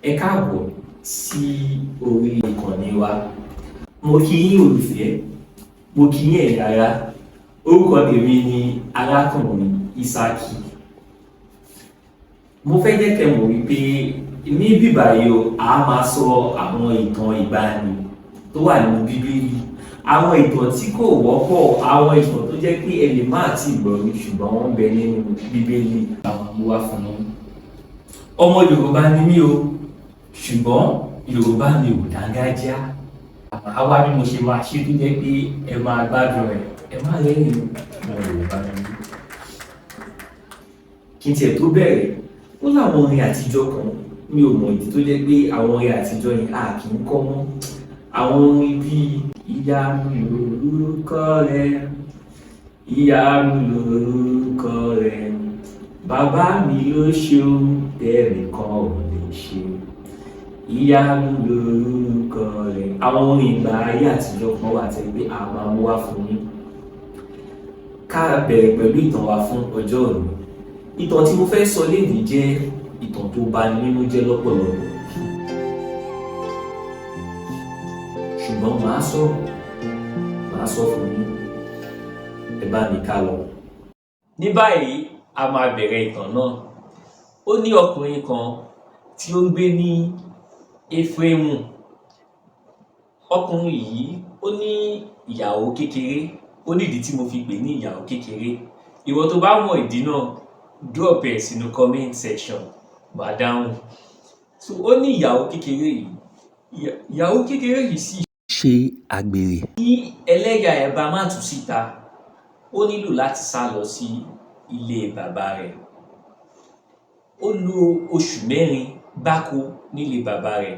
Ẹ káàbọ̀ sí orí ìkànnì wa. Mo kí yín olùfẹ́, mo kí yín ẹ̀yin ará. Orúkọ tèmi ni Arákùnrin Ísákì. Mo fẹ́ jẹ́ kẹ́ mọ̀ wípé ní bíbáyìí o, a máa sọ àwọn ìtàn ìgbàanì tó wà nínú Bíbélì. Àwọn ìtàn tí kò wọ́pọ̀, àwọn ìtàn tó jẹ́ pé ẹ lè má tí ì gbọ́ rí ṣùgbọ́n wọ́n ń bẹ nínú Bíbélì. Àwọn mú wá fún yín. Ọmọ Yorùbá ni mí o, ṣùgbọ́n Yorùbá mi ò dáńgájíá. Àmọ́ wá bí mo ṣe máa ṣe tó jẹ́ pé ẹ máa gbádùn rẹ̀, ẹ má lẹ́yìn ọmọ Yorùbá ni mí. Kí n tiẹ̀ tó bẹ̀rẹ̀, ó láwọn orin àtijọ́ kan, mi ò mọ̀ ìdí tó jẹ́ pé àwọn orin àtijọ́ yẹn a kì í kọ́ mọ́. Àwọn orin bíi ìyanu lorúkọ rẹ, ìyanu lorúkọ rẹ, bàbá mi ló ṣe ohun tẹ́nìkan ò lè ṣe, ìyanu lorúkọ rẹ. Àwọn orin ìgbà ayé àtijọ́ kan wà tẹ́ pé a máa mú wá fún yín. Ká bẹ̀rẹ̀ pẹ̀lú ìtàn wa fún ọjọ́ òní. Ìtàn tí mo fẹ́ sọ lénìí jẹ́ ìtàn tó bani nínú jẹ́ lọ́pọ̀lọpọ̀. Ṣùgbọ́n màá sọ fún yín. Ẹ bá mi ká lọ. Ní báyìí, a máa bẹ̀rẹ̀ ìtàn náà. Ó ní ọkùnrin kan tí ó ń gbé ní Éfrémù. Ọkùnrin yìí ó ní ìyàwó kékeré. Ó ní ìdí tí mo fi pè ní ìyàwó kékeré. Ìwọ tó bá mọ ìdí náà, drop ẹ̀ sínú comment section, màá dáhùn. So ó ní ìyàwó kékeré yìí. Ìyàwó kékeré yìí sì ṣe àgbèrè. Kí ẹlẹ́yà ẹ̀ bá má tú síta, ó nílò láti sá lọ sí ilé bàbá rẹ̀. Ó lo oṣù 4 gbáko nílé bàbá rẹ̀.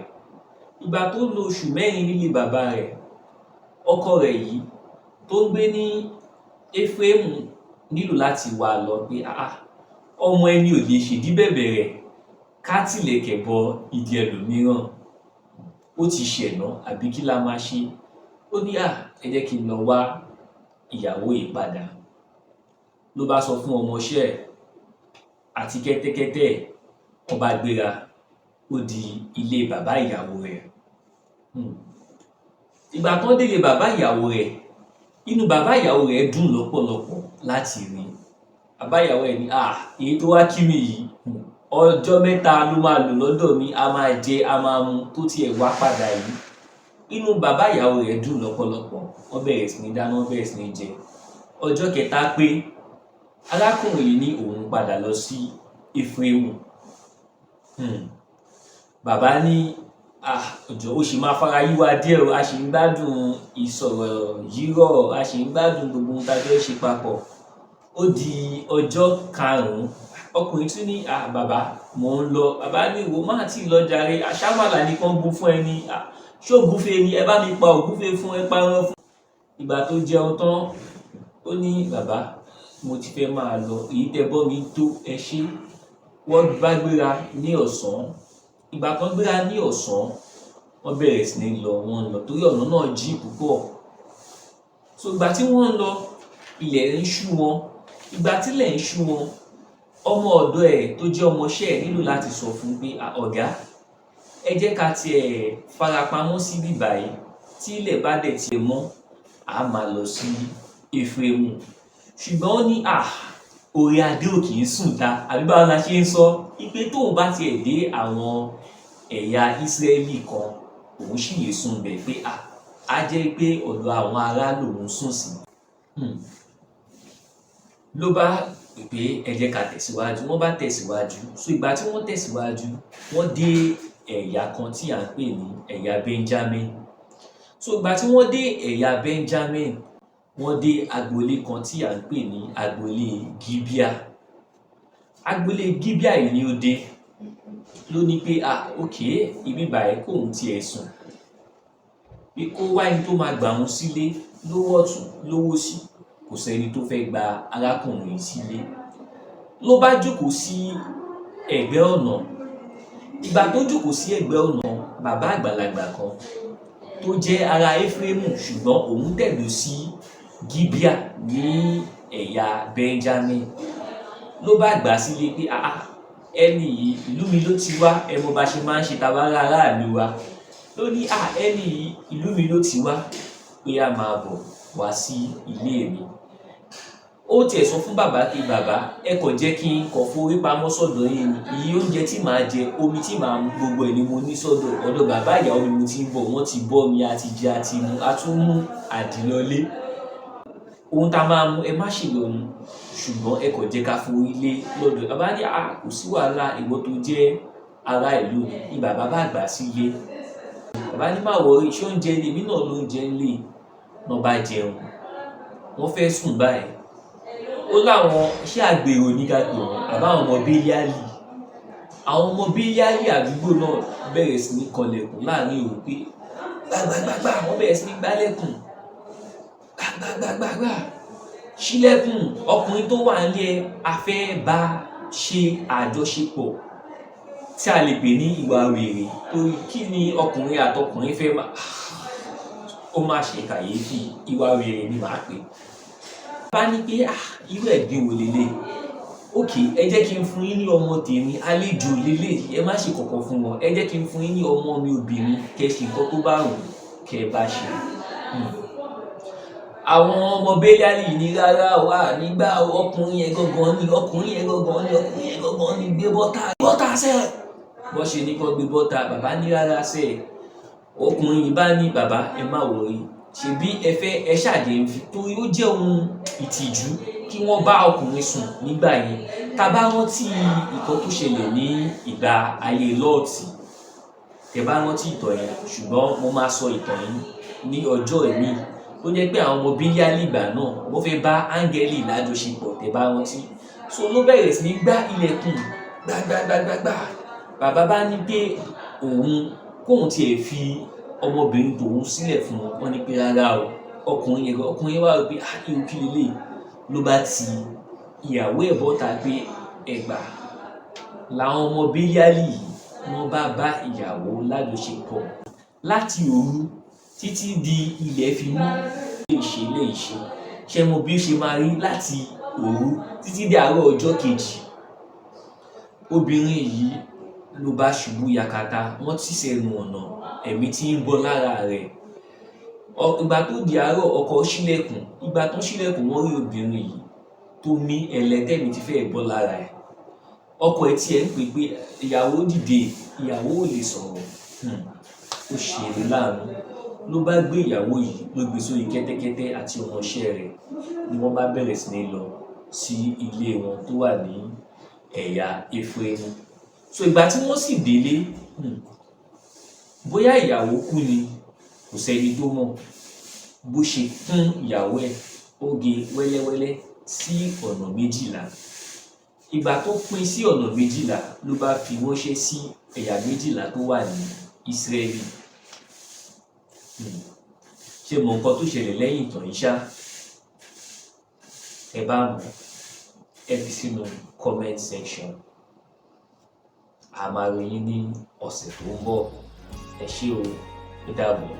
Ìgbà tó lo oṣù 4 nílé bàbá rẹ̀, ọkọ rẹ̀ yìí tó ń gbé ní Éfrémù nílò láti wá lọ pé ọmọ ẹni ò lè ṣèdí bẹ̀bẹ̀ rẹ̀ ká tìlẹ̀kẹ̀ bọ ìdí ẹlòmíràn. Ó ti ṣẹ̀nà àbí kí la máa ṣe? Ó ní ẹ jẹ́ kí n lọ wá ìyàwó yìí padà. Ló bá sọ fún ọmọọṣẹ́ ẹ̀ àti kẹ́tẹ́kẹ́tẹ́ ẹ̀, wọ́n bá gbéra, ó di ilé bàbá ìyàwó rẹ̀. Ìgbà tán délé bàbá ìyàwó rẹ̀, inú bàbá ìyàwó rẹ̀ dùn lọ́pọ̀lọpọ̀ láti rí. Bàbá ìyàwó ẹ̀ ní èyí tó wá kí mi yìí, ọjọ́ 3 ló máa lò lọ́dọ̀ mi, a máa jẹ, a máa mu, tó tiẹ̀ wá padà yìí. Inú bàbá ìyàwó rẹ̀ dùn lọ́pọ̀lọpọ̀. Wọ́n bẹ̀rẹ̀ sí ní dáná, wọ́n bẹ̀rẹ̀ sí ní jẹ. Ọjọ́ 3 pé arákùnrin yìí ní òun padà lọ sí Éfrémù. Bàbá ní ọjọ́ ó ṣì máa fara yíwa díẹ̀ o, a ṣì ń gbádùn ìsọ̀rọ̀ yírọ̀, a ṣì ń gbádùn gbogbo ohun tá a fẹ́ ṣe papọ̀. Ó di ọjọ́ 5, ọkùnrin tún ní bàbá mò ń lọ. Bàbá ní ìwọ má tí ì lọ jàre, àṣàmàlà nìkan gún fún ẹni, ṣó ògúnfe ni, ẹ bá mi pa ògúnfe fún, ẹ pa ẹran fún. Ìgbà tó jẹun tán, ó ní bàbá mo ti fẹ́ máa lọ, èyí tẹ́ bọ́ mi tó, ẹ ṣé. Wọ́n bá gbéra ní ọ̀sán. Ìgbà kan gbéra ní ọ̀sán, wọ́n bẹ̀rẹ̀ sí ní lọ, wọ́n lọ torí ọ̀nà náà jìn púpọ̀. So ìgbà tí wọ́n ń lọ, ilẹ̀ ń ṣú wọn. Ìgbà tílẹ̀ ń ṣú wọn, ọmọ ọ̀dọ̀ ẹ̀ tó jẹ́ ọmọọṣẹ́ ẹ̀ nílò láti sọ fún pé ọ̀gá, ẹ jẹ́ ká tiẹ̀ farapamọ́ sí bíbáyìí, tí ilẹ̀ bá dẹ̀ tiẹ̀ mọ́, a máa lọ sí Éfrémù. Ṣùgbọ́n ó ní orí adé ò kì í sùn ta, àbí báwo la ṣe ń sọ? Ipe tóun bá tiẹ̀ dé àwọn ẹ̀yà Ísírẹ́lì kan, òun sì lè sùn bẹ̀ pé á jẹ́ pé ọ̀dọ̀ àwọn ará lòun sùn sí. Ló bá pé ẹ jẹ́ ká tẹ̀síwájú. Wọ́n bá tẹ̀síwájú. So ìgbà tí wọ́n tẹ̀síwájú, wọ́n dé ẹ̀yà kan tí à ń pè ní ẹ̀yà Benjamin. So ìgbà tí wọ́n dé ẹ̀yà Benjamin, wọ́n dé agboolé kan tí à ń pè ní agboolé Gíbíà. Agboolé Gíbíà yìí ni ó dé. Ló ní pé ibi báyìí kóun tiẹ̀ sùn. Pé kó wá ẹni tó máa gbà òun sílé lówó ọ̀tún lówó òsì. Kò sẹ́ni tó fẹ́ gba arákùnrin yìí sílé. Ló bá jókòó sí ẹ̀gbẹ́ ọ̀nà. Ìgbà tó jókòó sí ẹ̀gbẹ́ ọ̀nà, bàbá àgbàlagbà kan tó jẹ́ ará Éfrémù ṣùgbọ́n òun tẹ̀dó sí Gíbíà ní ẹ̀yà Benjamin ló bá gbà sílé pé ẹni yìí ìlú mi ló ti wá, ẹ mọ̀ bá ṣe máa ń ṣe tabara aráàlú wa. Ló ní ẹni yìí ìlú mi ló ti wá pé a máa bọ̀ wá sí ilé mi. Ó tiẹ̀ sọ fún bàbá pé bàbá ẹ kàn jẹ́ kí n kàn forí pamọ́ sọ́dọ̀ yín ni, iye oúnjẹ tí màá jẹ, omi tí màá mu, gbogbo ẹ̀ ni mo ní sọ́dọ̀. Ọ̀dọ̀ bàbá ìyàwó mi mo ti ń bọ̀, wọ́n ti bọ́ mi, a ti jẹ, a ti mu, a tún mú àdìlọlé. Ohun tá a máa mú ẹ má ṣe yọnu, ṣùgbọ́n ẹ kàn jẹ́ ká forí lé lọ́dọ̀. Bàbá ní kò sí wàhálà, ìwọ tó jẹ́ ará ìlú ni bàbá bá gbà sílé. Bàbá ní má wọrí, ṣé oúnjẹ ilé mi náà ló ń jẹ ńlé. Wọ́n bá jẹun, wọ́n fẹ́ sùn báyìí. Ó láwọn iṣẹ́ àgbèrò ní ká pè wọ́n, àbáwọn ọmọ bílíálì. Àwọn ọmọ bílíálì àdúgbò náà bẹ̀rẹ̀ sí ní kanlẹ̀kùn láàrin òru pé gbàgbàgbàgbà, wọ́n bẹ̀rẹ̀ sí ní gbálẹ̀kùn. Gbàgbàgbàgbà, ṣílẹ̀kùn, ọkùnrin tó wà nílé a fẹ́ bá ṣe àjọṣepọ̀ tí a lè pè ní ìwà wèrè. Torí kí ni ọkùnrin àtọkùnrin fẹ́ máa ó má ṣe kàyéfì, ìwà wèrè ni màá pè. Bá ní pé irú ẹ̀gbin wo lélẹ̀. Ókè, ẹ jẹ́ kí n fún yín ní ọmọ tèmi, àlejò lélẹ̀, ẹ má ṣe kọ̀kọ̀ fún wọn. Ẹ jẹ́ kí n fún yín ní ọmọ mi obìnrin, kẹ́ ṣe nǹkan tó bá wù kẹ́ bá ṣe. Àwọn ọmọ bílíálì ní rárá nígbà ọkùnrin yẹn gangan ni, ọkùnrin yẹn gangan ni gbé bọ́tà sẹ́. Bọ́ ṣe ní kó gbé bọ́tà, bàbá ní rárá sẹ́. Ọkùnrin yìí bá ní bàbá ẹ má wọrí, ṣebí ẹ ṣàjẹ́ ń fi, torí ó jẹ́ ohun ìtìjú kí wọ́n bá ọkùnrin sùn nígbà yẹn. Tá bá rántí nǹkan tó ṣẹlẹ̀ ní ìgbà ayé Lọ́ọ̀tì, tẹ bá rántí ìtàn yẹn, ṣùgbọ́n mo máa sọ ìtàn yìí ní ọjọ́ ẹ̀mí. Ó jẹ́ pé àwọn ọmọ bílíálì ìgbà náà wọ́n fẹ́ bá áńgẹ́lì lájọṣepọ̀, tẹ bá rántí. So ló bẹ̀rẹ̀ sí ní gbá ilẹ̀kùn gbàgbàgbàgbà. Bàbá bá ní pé kóun tiẹ̀ fi ọmọbìnrin tòun sílẹ̀ fún wọn. Wọ́n ní pé rárá o, ọkùnrin wá rò pé irú kí lélẹ̀. Ló bá ti ìyàwó ẹ̀ bọ́ta pé ẹgbà. Làwọn ọmọ bílíálì wọ́n bá ìyàwó lájọṣepọ̀ láti òru títí di ilẹ̀ fi mọ́. lè ṣe ṣe mo bí ó ṣe máa rí láti òru títí di àárọ̀ ọjọ́ kejì. Obìnrin yìí ló bá ṣubú yakata, wọ́n tì sẹ́nu ọ̀nà, ẹ̀mí tí ń bọ́ lára rẹ̀. Ìgbà tó di àárọ̀ ọkọ ṣílẹ̀kùn, ìgbà tó ṣílẹ̀kùn wọ́n rí obìnrin yìí tó mí ẹlẹ́tẹ̀mí ti fẹ́ bọ́ lára ẹ̀. Ọkọ ẹ̀ tí ẹ̀ ń pè pé ìyàwó dìde, ìyàwó ò lè sọ̀rọ̀. Ó ṣe é láàánú. Ló bá gbé ìyàwó yìí, ló gbé sórí kẹ́tẹ́kẹ́tẹ́ àti ọmọọṣẹ́ rẹ̀ ni wọ́n bá bẹ̀rẹ̀ sí ní lọ sí ilé wọn tó wà ní ẹ̀yà Éfrémù. So ìgbà tí wọ́n sì délé, bóyá ìyàwó kú ni kò sẹ́ni tó mọ̀. Bó ṣe kún ìyàwó ẹ̀, ó gé wẹ́lẹ́wẹ́lẹ́ sí ọ̀nà 12. Ìgbà tó pín sí ọ̀nà 12 ló bá fi wọ́n ṣẹ́ sí ẹ̀yà 12 tó wà ní Ísírẹ́lì. Ṣé mọ nǹkan tó ṣẹlẹ̀ lẹ́yìn ìtàn yìí ṣá? Ẹ bá mọ̀, ẹ fi sínú comment section. A máa rí yín ní ọ̀sẹ̀ tó ń bọ̀. Ẹ ṣé o, ó dàbọ̀.